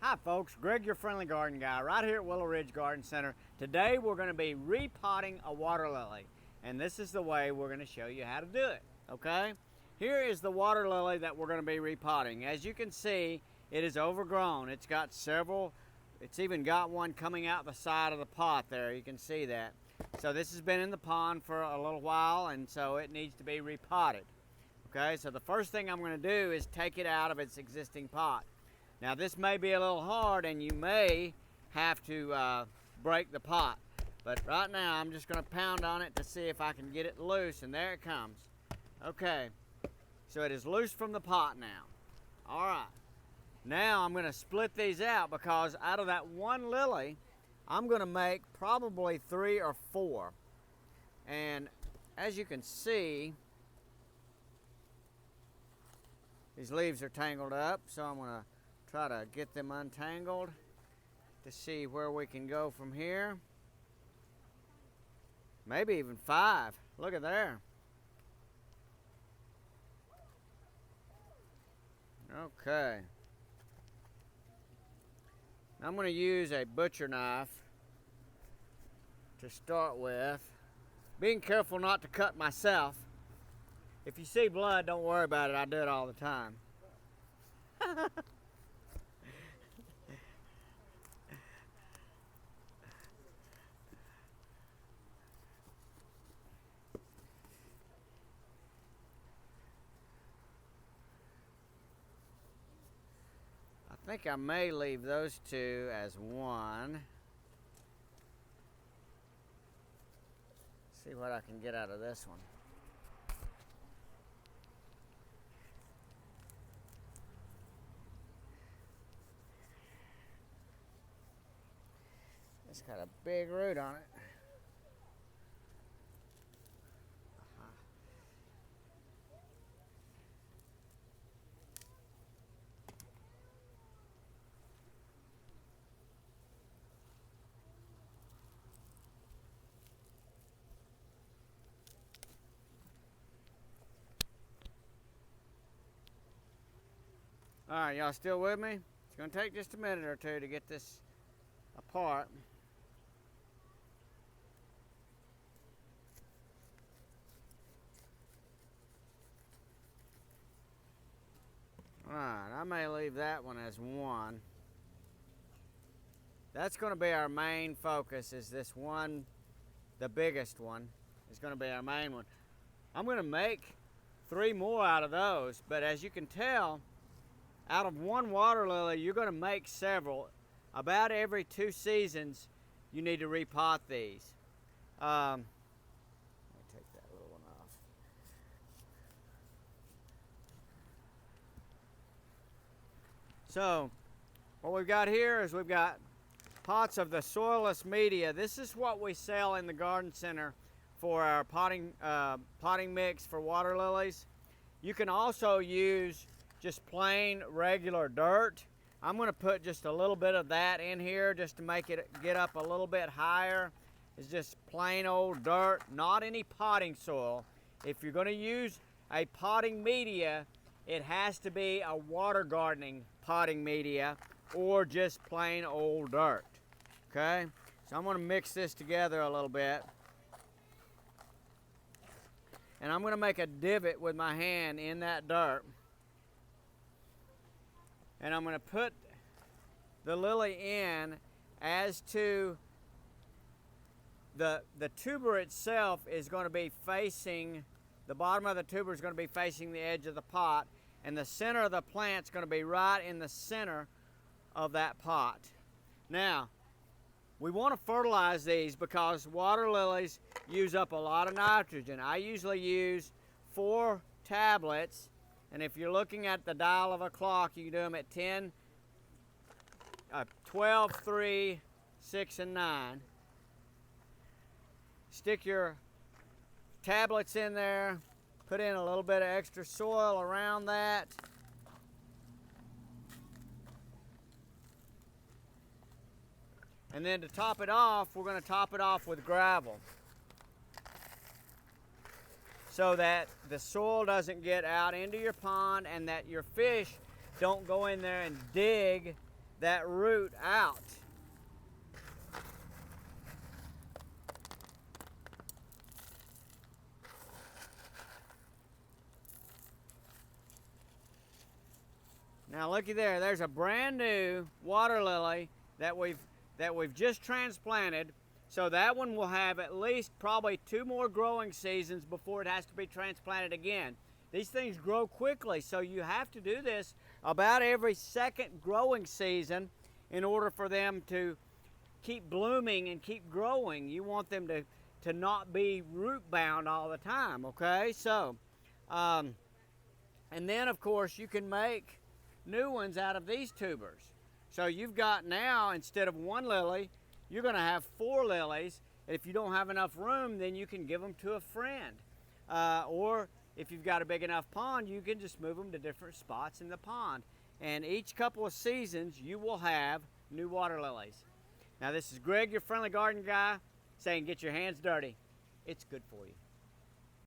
Hi folks, Greg your friendly garden guy right here at Willow Ridge Garden Center. Today we're going to be repotting a water lily, and this is the way we're going to show you how to do it, okay? Here is the water lily that we're going to be repotting. As you can see, it is overgrown. It's got several, it's even got one coming out the side of the pot there. You can see that. So this has been in the pond for a little while, and so it needs to be repotted. Okay, so the first thing I'm going to do is take it out of its existing pot. Now this may be a little hard and you may have to break the pot, but right now I'm just going to pound on it to see if I can get it loose, and there it comes. Okay, so it is loose from the pot now. Alright, now I'm going to split these out because out of that one lily I'm going to make probably 3 or 4, and as you can see, these leaves are tangled up, so I'm going to try to get them untangled to see where we can go from here. Maybe even 5. Look at there. Okay. I'm going to use a butcher knife to start with. Being careful not to cut myself. If you see blood, don't worry about it. I do it all the time. I think I may leave those 2 as one. See what I can get out of this one. It's got a big root on it. All right, y'all still with me? It's gonna take just a minute or 2 to get this apart. All right, I may leave that one as one. That's gonna be our main focus, is this one, the biggest one, is gonna be our main one. I'm gonna make 3 more out of those, but as you can tell, out of one water lily, you're going to make several. About every 2 seasons, you need to repot these. Let me take that little one off. So, what we've got here is we've got pots of the soilless media. This is what we sell in the garden center for our potting mix for water lilies. You can also use just plain regular dirt. I'm going to put just a little bit of that in here just to make it get up a little bit higher. It's just plain old dirt, not any potting soil. If you're going to use a potting media, it has to be a water gardening potting media or just plain old dirt. Okay, so I'm going to mix this together a little bit. And I'm going to make a divot with my hand in that dirt. And I'm going to put the lily in. As to the tuber itself is going to be facing, the bottom of the tuber is going to be facing the edge of the pot, and the center of the plant is going to be right in the center of that pot. Now, we want to fertilize these because water lilies use up a lot of nitrogen. I usually use 4 tablets. And if you're looking at the dial of a clock, you can do them at 10, 12, 3, 6, and 9. Stick your tablets in there. Put in a little bit of extra soil around that. And then to top it off, we're going to top it off with gravel, so that the soil doesn't get out into your pond and that your fish don't go in there and dig that root out. Now looky there, there's a brand new water lily that we've just transplanted. So that one will have at least probably 2 more growing seasons before it has to be transplanted again. These things grow quickly, so you have to do this about every second growing season in order for them to keep blooming and keep growing. You want them to not be root bound all the time, okay? So, and then of course you can make new ones out of these tubers. So you've got now, instead of 1 lily, you're going to have 4 lilies. If you don't have enough room, then you can give them to a friend. Or if you've got a big enough pond, you can just move them to different spots in the pond. And each couple of seasons, you will have new water lilies. Now this is Greg, your friendly garden guy, saying get your hands dirty. It's good for you.